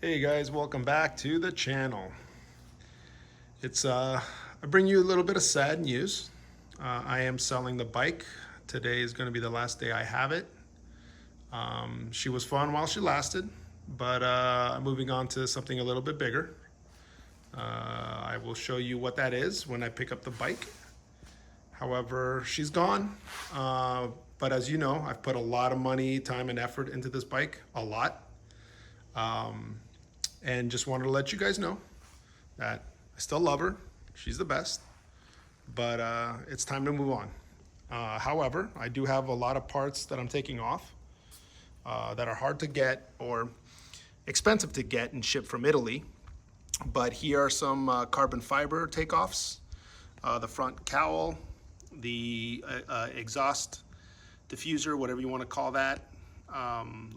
Hey guys, welcome back to the channel. I bring you a little bit of sad news. I am selling the bike. Today is going to be the last day I have it. She was fun while she lasted, but I'm moving on to something a little bit bigger. I will show you what that is when I pick up the bike. However, she's gone. But as you know, I've put a lot of money, time, and effort into this bike, a lot. And just wanted to let you guys know that I still love her. She's the best, but it's time to move on. However, I do have a lot of parts that I'm taking off that are hard to get or expensive to get and ship from Italy. But here are some carbon fiber takeoffs, the front cowl, the exhaust diffuser, whatever you want to call that,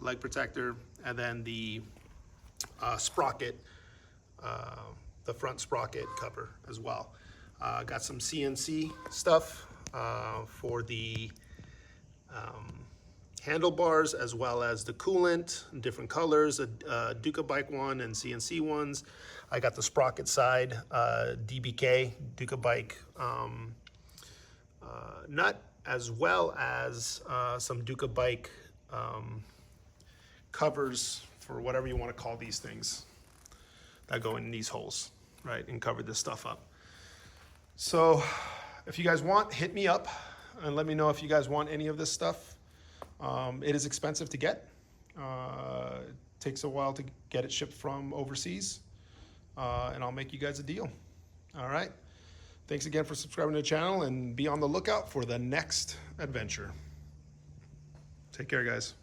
leg protector, and then the sprocket, the front sprocket cover as well. Got some CNC stuff for the handlebars, as well as the coolant in different colors, a Ducabike one and CNC ones. I got the sprocket side, DBK, Ducabike nut, as well as some Ducabike covers for whatever you want to call these things that go in these holes, right, and cover this stuff up. So if you guys want, hit me up and let me know if you guys want any of this stuff. It is expensive to get. It takes a while to get it shipped from overseas, and I'll make you guys a deal. All right. Thanks again for subscribing to the channel, and be on the lookout for the next adventure. Take care, guys.